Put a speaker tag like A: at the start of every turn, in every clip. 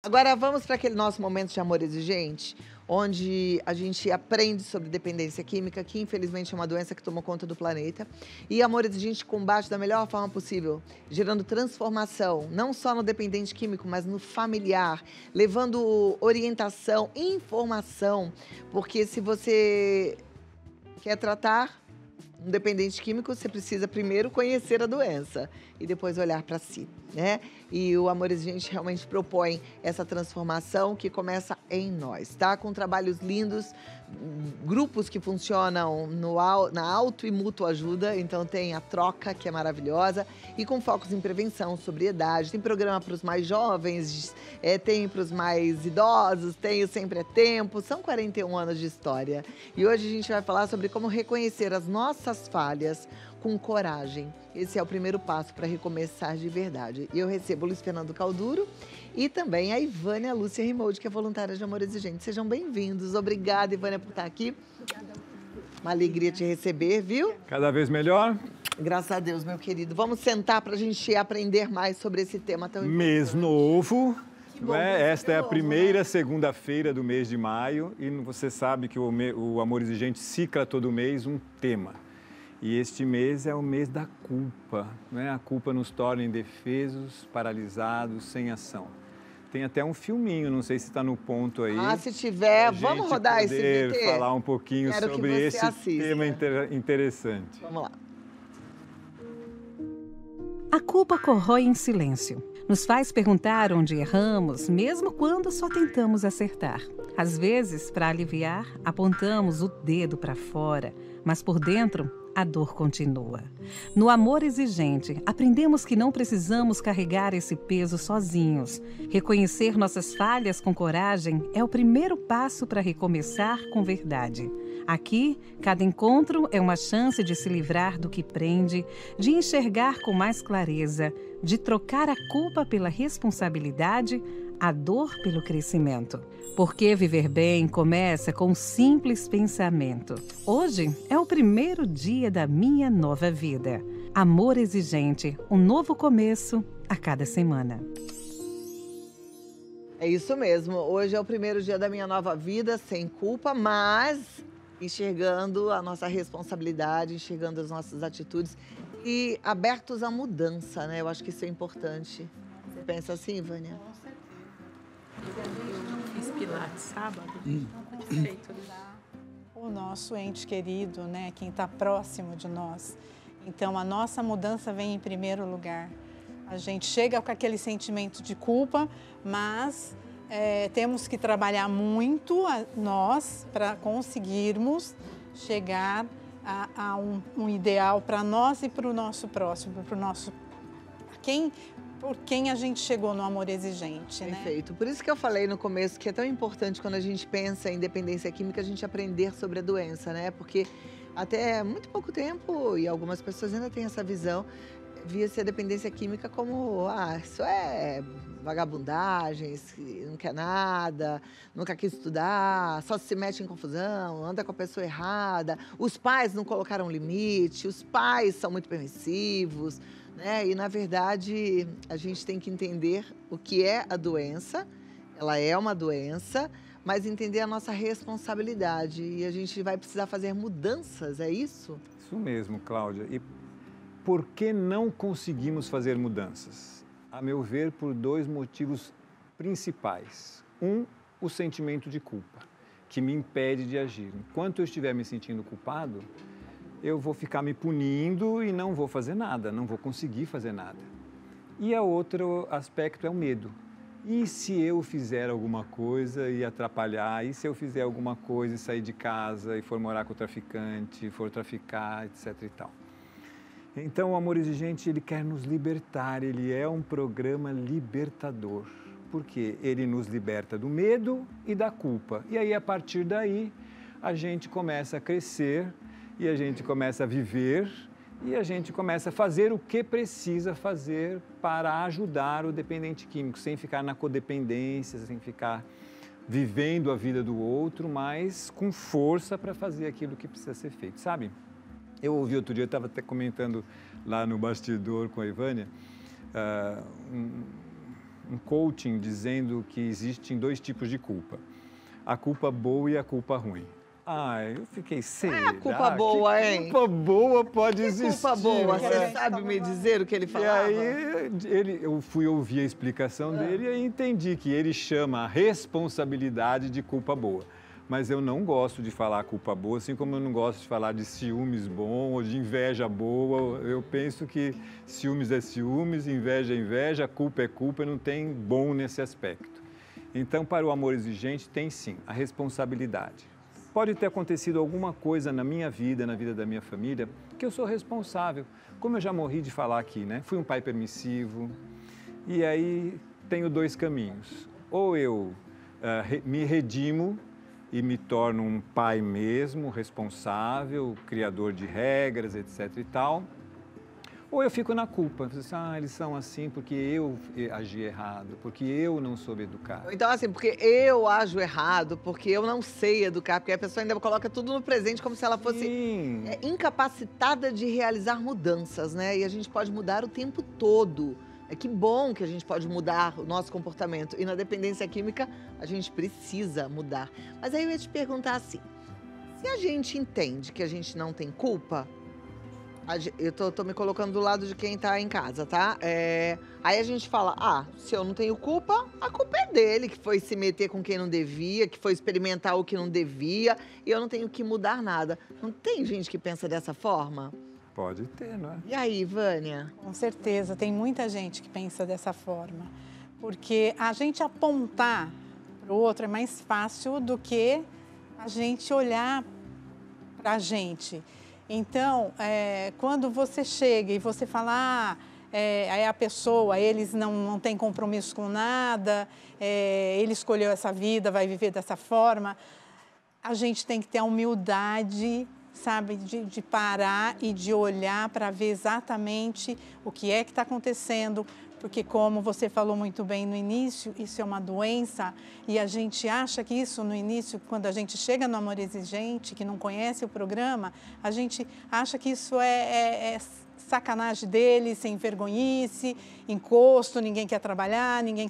A: Agora vamos para aquele nosso momento de amor exigente, onde a gente aprende sobre dependência química, que infelizmente é uma doença que tomou conta do planeta. E amor exigente combate da melhor forma possível, gerando transformação, não só no dependente químico, mas no familiar, levando orientação, informação, porque se você quer tratar um dependente químico, você precisa primeiro conhecer a doença e depois olhar para si, né? E o Amor Exigente realmente propõe essa transformação que começa em nós, tá? Com trabalhos lindos, grupos que funcionam na auto e mútua ajuda, então tem a troca, que é maravilhosa, e com focos em prevenção, sobriedade, tem programa para os mais jovens, tem para os mais idosos, tem o Sempre é Tempo, são 41 anos de história. E hoje a gente vai falar sobre como reconhecer as nossas falhas com coragem. Esse é o primeiro passo para recomeçar de verdade. E eu recebo o Luiz Fernando Calduro e também a Ivânia Lúcia Rimoldi, que é voluntária de Amor Exigente. Sejam bem-vindos. Obrigada, Ivânia, por estar aqui. Uma alegria te receber, viu?
B: Cada vez melhor.
A: Graças a Deus, meu querido. Vamos sentar para a gente aprender mais sobre esse tema tão importante.
B: Mês novo.
A: bom,
B: Esta é a
A: novo,
B: primeira
A: né?
B: segunda-feira do mês de maio e você sabe que o Amor Exigente cicla todo mês um tema. E este mês é o mês da culpa, né? A culpa nos torna indefesos, paralisados, sem ação. Tem até um filminho, não sei se está no ponto aí.
A: Ah, se tiver, vamos rodar esse
B: poder
A: VT?
B: falar um pouquinho
A: Quero que
B: sobre
A: você
B: esse
A: assista.
B: tema interessante.
A: Vamos lá.
C: A culpa corrói em silêncio. Nos faz perguntar onde erramos, mesmo quando só tentamos acertar. Às vezes, para aliviar, apontamos o dedo para fora, mas por dentro, a dor continua. No Amor Exigente, aprendemos que não precisamos carregar esse peso sozinhos. Reconhecer nossas falhas com coragem é o primeiro passo para recomeçar com verdade. Aqui, cada encontro é uma chance de se livrar do que prende, de enxergar com mais clareza, de trocar a culpa pela responsabilidade, a dor pelo crescimento. Porque viver bem começa com um simples pensamento. Hoje é o primeiro dia da minha nova vida. Amor Exigente, um novo começo a cada semana.
A: É isso mesmo. Hoje é o primeiro dia da minha nova vida, sem culpa, mas enxergando a nossa responsabilidade, enxergando as nossas atitudes e abertos à mudança, né? Eu acho que isso é importante. Você pensa assim, Vânia?
D: Com certeza. Eu fiz pilates sábado, não tem feito.
E: O nosso ente querido, né? Quem está próximo de nós. Então, a nossa mudança vem em primeiro lugar. A gente chega com aquele sentimento de culpa, mas temos que trabalhar muito nós para conseguirmos chegar a um ideal para nós e para o nosso próximo, para o nosso por quem a gente chegou no Amor Exigente, né?
A: Perfeito. Por isso que eu falei no começo que é tão importante quando a gente pensa em dependência química a gente aprender sobre a doença, né? Porque até muito pouco tempo, e algumas pessoas ainda têm essa visão, via-se a dependência química como, isso é vagabundagem, não quer nada, nunca quis estudar, só se mete em confusão, anda com a pessoa errada, os pais não colocaram limite, os pais são muito permissivos, né? E, na verdade, a gente tem que entender o que é a doença, ela é uma doença, mas entender a nossa responsabilidade e a gente vai precisar fazer mudanças, é isso?
B: Isso mesmo, Cláudia. E por que não conseguimos fazer mudanças? A meu ver, por dois motivos principais. O sentimento de culpa, que me impede de agir. Enquanto eu estiver me sentindo culpado, eu vou ficar me punindo e não vou fazer nada, não vou conseguir fazer nada. E o outro aspecto é o medo. E se eu fizer alguma coisa e atrapalhar? E se eu fizer alguma coisa e sair de casa e for morar com o traficante, for traficar, etc e tal? Então, o Amor Exigente, ele quer nos libertar, ele é um programa libertador. Porque ele nos liberta do medo e da culpa. E aí, a partir daí, a gente começa a crescer e a gente começa a viver e a gente começa a fazer o que precisa fazer para ajudar o dependente químico, sem ficar na codependência, sem ficar vivendo a vida do outro, mas com força para fazer aquilo que precisa ser feito, sabe? Eu ouvi outro dia, eu estava até comentando lá no bastidor com a Ivânia, coaching dizendo que existem 2 tipos de culpa. A culpa boa e a culpa ruim. Eu fiquei sem.
A: É a culpa boa, hein?
B: Culpa boa pode existir.
A: Culpa boa, você sabe me dizer o que ele falava?
B: E aí eu fui ouvir a explicação dele e aí entendi que ele chama a responsabilidade de culpa boa. Mas eu não gosto de falar culpa boa, assim como eu não gosto de falar de ciúmes bom ou de inveja boa. Eu penso que ciúmes é ciúmes, inveja é inveja, culpa é culpa, não tem bom nesse aspecto. Então, para o amor exigente, tem sim a responsabilidade. Pode ter acontecido alguma coisa na minha vida, na vida da minha família, que eu sou responsável. Como eu já morri de falar aqui, né? Fui um pai permissivo e aí tenho 2 caminhos. Ou eu me redimo e me torno um pai mesmo, responsável, criador de regras, etc. e tal. Ou eu fico na culpa, eles são assim porque eu agi errado, porque eu não soube educar.
A: Então, assim, porque eu ajo errado, porque eu não sei educar, porque a pessoa ainda coloca tudo no presente como se ela fosse incapacitada de realizar mudanças, né? E a gente pode mudar o tempo todo. Que bom que a gente pode mudar o nosso comportamento. E na dependência química, a gente precisa mudar. Mas aí eu ia te perguntar assim, se a gente entende que a gente não tem culpa, eu tô me colocando do lado de quem tá em casa, tá? Aí a gente fala, se eu não tenho culpa, a culpa é dele, que foi se meter com quem não devia, que foi experimentar o que não devia, e eu não tenho que mudar nada. Não tem gente que pensa dessa forma?
B: Pode ter, não é?
A: E aí, Vânia?
E: Com certeza, tem muita gente que pensa dessa forma. Porque a gente apontar para o outro é mais fácil do que a gente olhar para a gente. Então, quando você chega e você fala, aí a pessoa, eles não têm compromisso com nada, ele escolheu essa vida, vai viver dessa forma, a gente tem que ter a humildade, sabe, de parar e de olhar para ver exatamente o que é que está acontecendo, porque como você falou muito bem no início, isso é uma doença e a gente acha que isso no início, quando a gente chega no Amor Exigente, que não conhece o programa, a gente acha que isso é sacanagem dele, sem vergonhice, encosto, ninguém quer trabalhar, ninguém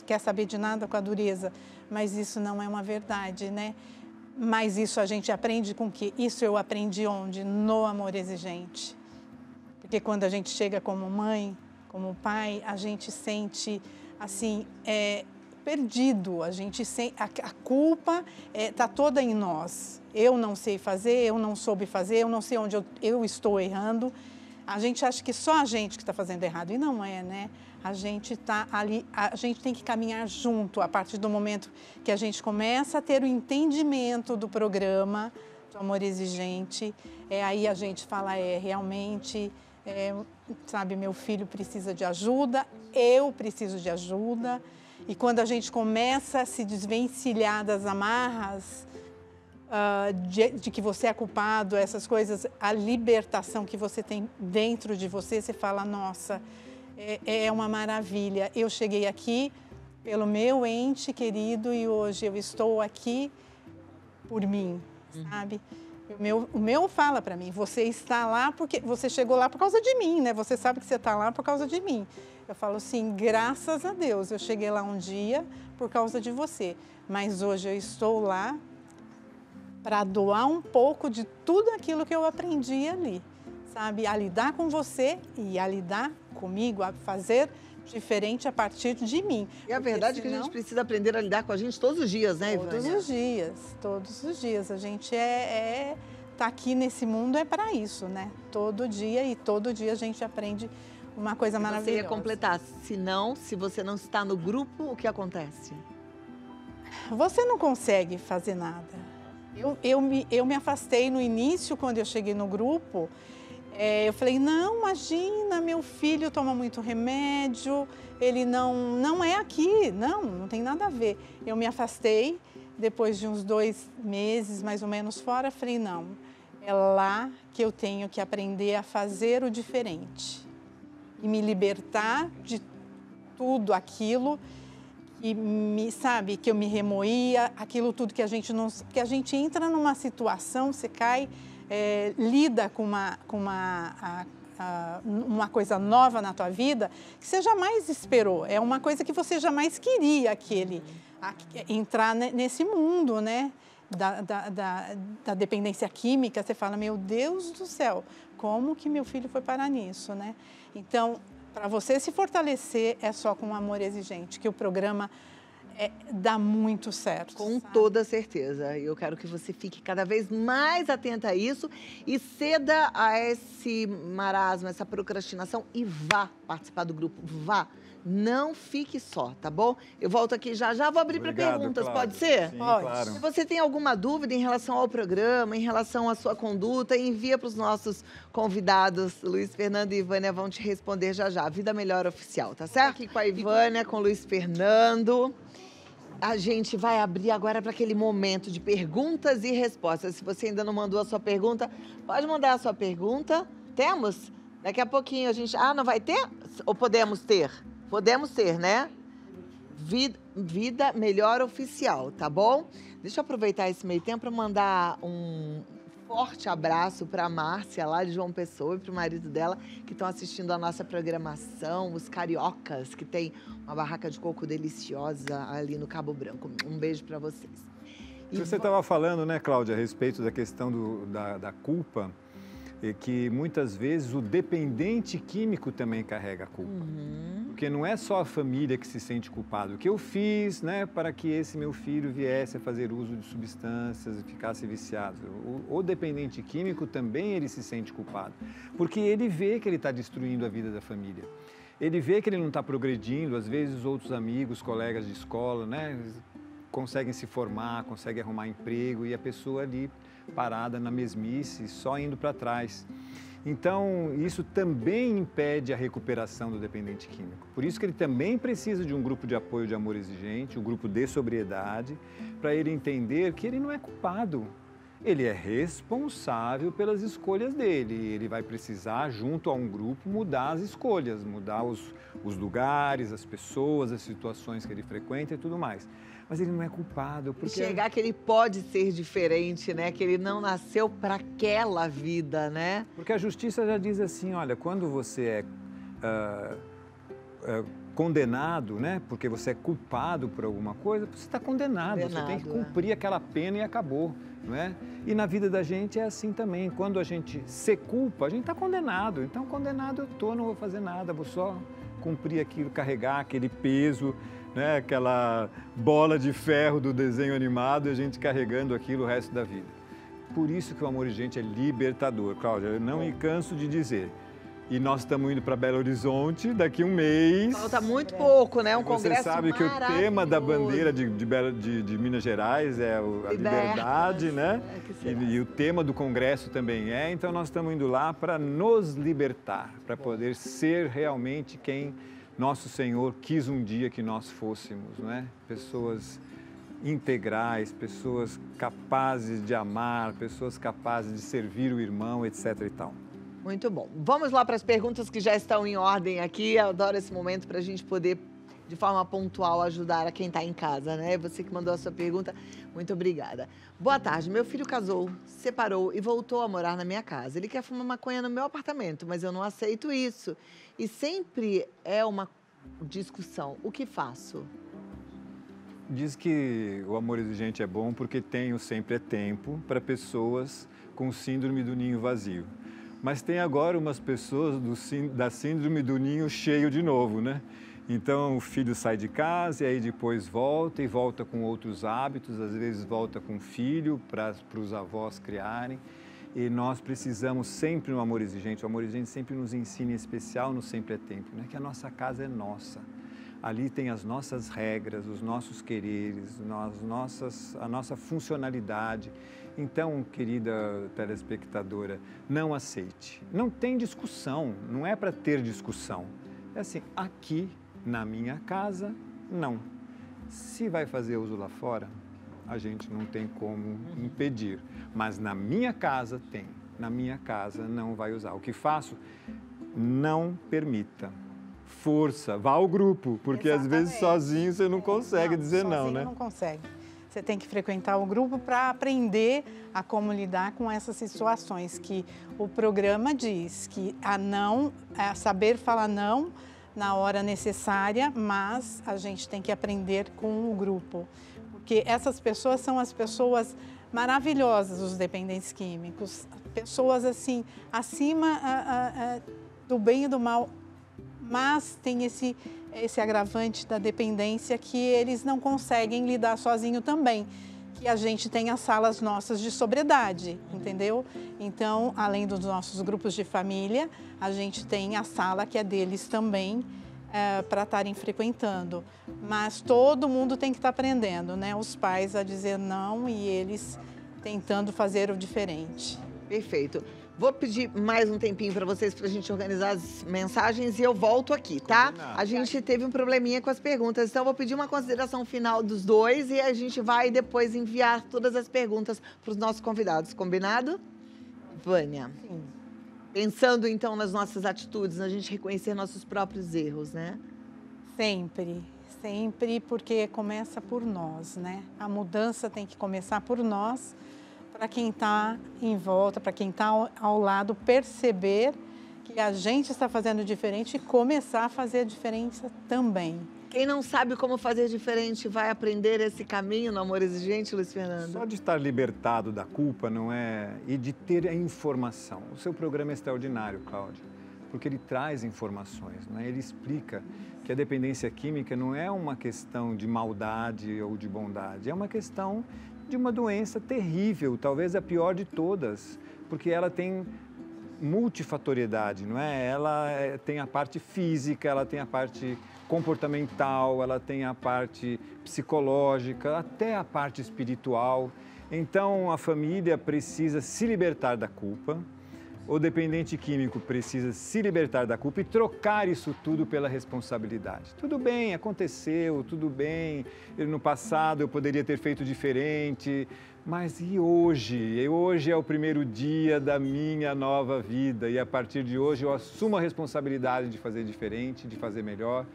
E: quer saber de nada com a dureza, mas isso não é uma verdade, né? Mas isso a gente aprende com o quê? Isso eu aprendi onde? No Amor Exigente. Porque quando a gente chega como mãe, como pai, a gente sente, assim, perdido. A gente a culpa está toda em nós. Eu não sei fazer, eu não soube fazer, eu não sei onde eu estou errando. A gente acha que só a gente que está fazendo errado. E não é, né? A gente está ali, a gente tem que caminhar junto a partir do momento que a gente começa a ter o entendimento do programa do Amor Exigente. Aí a gente fala, realmente, sabe, meu filho precisa de ajuda, eu preciso de ajuda. E quando a gente começa a se desvencilhar das amarras de que você é culpado, essas coisas, a libertação que você tem dentro de você, você fala, nossa, é uma maravilha. Eu cheguei aqui pelo meu ente querido e hoje eu estou aqui por mim, sabe? O meu fala para mim, você está lá porque você chegou lá por causa de mim, né? Você sabe que você está lá por causa de mim. Eu falo assim, graças a Deus, eu cheguei lá um dia por causa de você, mas hoje eu estou lá para doar um pouco de tudo aquilo que eu aprendi ali, sabe? A lidar com você e a lidar comigo, a fazer diferente a partir de mim.
A: E a verdade é que a gente precisa aprender a lidar com a gente todos os dias, né, Ivânia?
E: Todos os dias. A gente tá aqui nesse mundo é para isso, né? Todo dia e todo dia a gente aprende uma coisa maravilhosa.
A: Você ia completar, se você não está no grupo, o que acontece?
E: Você não consegue fazer nada. Eu me afastei no início, quando eu cheguei no grupo, eu falei, não, imagina, meu filho toma muito remédio, ele não é aqui, não tem nada a ver. Eu me afastei, depois de uns 2 meses, mais ou menos, fora, falei, não, é lá que eu tenho que aprender a fazer o diferente e me libertar de tudo aquilo que eu me remoía, aquilo tudo que a gente entra numa situação, você cai, lida com uma coisa nova na tua vida que você jamais esperou. É uma coisa que você jamais queria entrar nesse mundo, né? Da dependência química. Você fala, meu Deus do céu, como que meu filho foi parar nisso, né? Então, para você se fortalecer, é só com amor exigente, que o programa dá muito certo.
A: Com toda certeza. Eu quero que você fique cada vez mais atenta a isso e ceda a esse marasmo, essa procrastinação e vá participar do grupo. Vá. Não fique só, tá bom? Eu volto aqui já. Vou abrir para perguntas,
B: Cláudia.
A: pode ser?
B: Sim,
E: Pode.
B: claro.
A: Se você tem alguma dúvida em relação ao programa, em relação à sua conduta, envia para os nossos convidados. Luiz Fernando e Ivânia vão te responder já. Vida Melhor Oficial, tá certo? Aqui com a Ivânia, com o Luiz Fernando. A gente vai abrir agora para aquele momento de perguntas e respostas. Se você ainda não mandou a sua pergunta, pode mandar a sua pergunta. Temos? Daqui a pouquinho a gente... não vai ter? Ou podemos ter? Podemos ter, né? Vida Melhor Oficial, tá bom? Deixa eu aproveitar esse meio tempo para mandar um forte abraço para a Márcia, lá de João Pessoa, e para o marido dela, que estão assistindo a nossa programação, os cariocas, que tem uma barraca de coco deliciosa ali no Cabo Branco. Um beijo para vocês.
B: Você estava falando, né, Cláudia, a respeito da questão da culpa, e que muitas vezes o dependente químico também carrega a culpa. Porque não é só a família que se sente culpado. O que eu fiz, né, para que esse meu filho viesse a fazer uso de substâncias e ficasse viciado. O dependente químico também ele se sente culpado. Porque ele vê que ele está destruindo a vida da família. Ele vê que ele não está progredindo, às vezes os outros amigos, colegas de escola, né, conseguem se formar, conseguem arrumar emprego e a pessoa ali parada na mesmice, só indo para trás. Então, isso também impede a recuperação do dependente químico. Por isso que ele também precisa de um grupo de apoio de amor exigente, um grupo de sobriedade, para ele entender que ele não é culpado. Ele é responsável pelas escolhas dele. Ele vai precisar, junto a um grupo, mudar as escolhas, mudar os lugares, as pessoas, as situações que ele frequenta e tudo mais. Mas ele não é culpado. Porque...
A: Enxergar que ele pode ser diferente, né? Que ele não nasceu para aquela vida, né?
B: Porque a justiça já diz assim, olha, quando você é condenado, né? Porque você é culpado por alguma coisa, você está condenado. Você tem que cumprir aquela pena e acabou, não é? E na vida da gente é assim também. Quando a gente se culpa, a gente está condenado. Então, condenado eu estou, não vou fazer nada, vou só cumprir aquilo, carregar aquele peso, né, aquela bola de ferro do desenho animado e a gente carregando aquilo o resto da vida. Por isso que o amor exigente é libertador, Cláudia, eu não me canso de dizer. E nós estamos indo para Belo Horizonte daqui a um mês.
A: Falta muito pouco, né? Um congresso
B: Você sabe que o tema da bandeira de Minas Gerais é a liberdade, né? E o tema do congresso também é. Então, nós estamos indo lá para nos libertar, para poder ser realmente quem nosso Senhor quis um dia que nós fôssemos, não é? Pessoas integrais, pessoas capazes de amar, pessoas capazes de servir o irmão, etc. e tal.
A: Muito bom. Vamos lá para as perguntas que já estão em ordem aqui. Eu adoro esse momento para a gente poder, de forma pontual, ajudar a quem está em casa, né? Você que mandou a sua pergunta, muito obrigada. Boa tarde. Meu filho casou, separou e voltou a morar na minha casa. Ele quer fumar maconha no meu apartamento, mas eu não aceito isso. E sempre é uma discussão. O que faço?
B: Diz que o amor exigente é bom porque tem o sempre é tempo para pessoas com síndrome do ninho vazio. Mas tem agora umas pessoas da síndrome do ninho cheio de novo, né? Então, o filho sai de casa e aí depois volta e volta com outros hábitos, às vezes volta com o filho para os avós criarem. E nós precisamos sempre no amor exigente. O amor exigente sempre nos ensina, em especial no Sempre é Tempo, né? Que a nossa casa é nossa. Ali tem as nossas regras, os nossos quereres, a nossa funcionalidade. Então, querida telespectadora, não aceite. Não tem discussão, não é para ter discussão. É assim, aqui na minha casa, não. Se vai fazer uso lá fora, a gente não tem como impedir. Mas na minha casa tem. Na minha casa não vai usar. O que faço? Não permita. Força, vá ao grupo, porque exatamente. Às vezes sozinho você não consegue dizer não, né?
E: Não consegue. Você tem que frequentar o grupo para aprender a como lidar com essas situações que o programa diz, que saber falar não na hora necessária, mas a gente tem que aprender com o grupo. Porque essas pessoas são as pessoas maravilhosas, os dependentes químicos. Pessoas assim, acima do bem e do mal, mas tem esse agravante da dependência que eles não conseguem lidar sozinho também, que a gente tem as salas nossas de sobriedade, entendeu? Então, além dos nossos grupos de família, a gente tem a sala que é deles também, para estarem frequentando. Mas todo mundo tem que estar aprendendo, né? Os pais a dizer não e eles tentando fazer o diferente.
A: Perfeito. Vou pedir mais um tempinho para vocês, para a gente organizar as mensagens e eu volto aqui, tá?
B: Combinado.
A: A gente teve um probleminha com as perguntas, então eu vou pedir uma consideração final dos dois e a gente vai depois enviar todas as perguntas para os nossos convidados, combinado? Vânia,
E: Sim.
A: pensando então nas nossas atitudes, na gente reconhecer nossos próprios erros, né?
E: Sempre, sempre, porque começa por nós, né? A mudança tem que começar por nós, para quem está em volta, para quem está ao lado, perceber que a gente está fazendo diferente e começar a fazer a diferença também.
A: Quem não sabe como fazer diferente vai aprender esse caminho no Amor Exigente, Luiz Fernando?
B: Só de estar libertado da culpa não é... e de ter a informação. O seu programa é extraordinário, Cláudia, porque ele traz informações, né? Ele explica que a dependência química não é uma questão de maldade ou de bondade, é uma questão de uma doença terrível, talvez a pior de todas, porque ela tem multifatoriedade, não é? Ela tem a parte física, ela tem a parte comportamental, ela tem a parte psicológica, até a parte espiritual. Então, a família precisa se libertar da culpa, o dependente químico precisa se libertar da culpa e trocar isso tudo pela responsabilidade. Tudo bem, aconteceu, tudo bem, no passado eu poderia ter feito diferente, mas e hoje? Hoje é o primeiro dia da minha nova vida e a partir de hoje eu assumo a responsabilidade de fazer diferente, de fazer melhor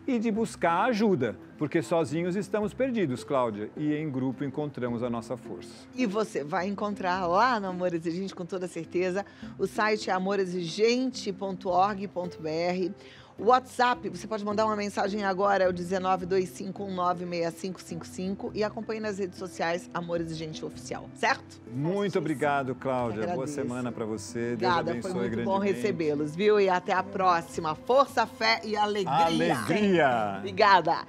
B: e de buscar ajuda, porque sozinhos estamos perdidos, Cláudia, e em grupo encontramos a nossa força.
A: E você vai encontrar lá no Amor Exigente, com toda certeza. O site é amorexigente.org.br. O WhatsApp, você pode mandar uma mensagem agora, é o 1925196555 e acompanhe nas redes sociais Amor Exigente Oficial, certo?
B: Muito obrigado, Cláudia. Boa
A: Agradeço.
B: semana para você.
A: Obrigada,
B: Deus abençoe
A: foi muito
B: grandemente.
A: bom recebê-los, viu? E até a próxima. Força, fé e alegria.
B: Alegria!
A: Obrigada.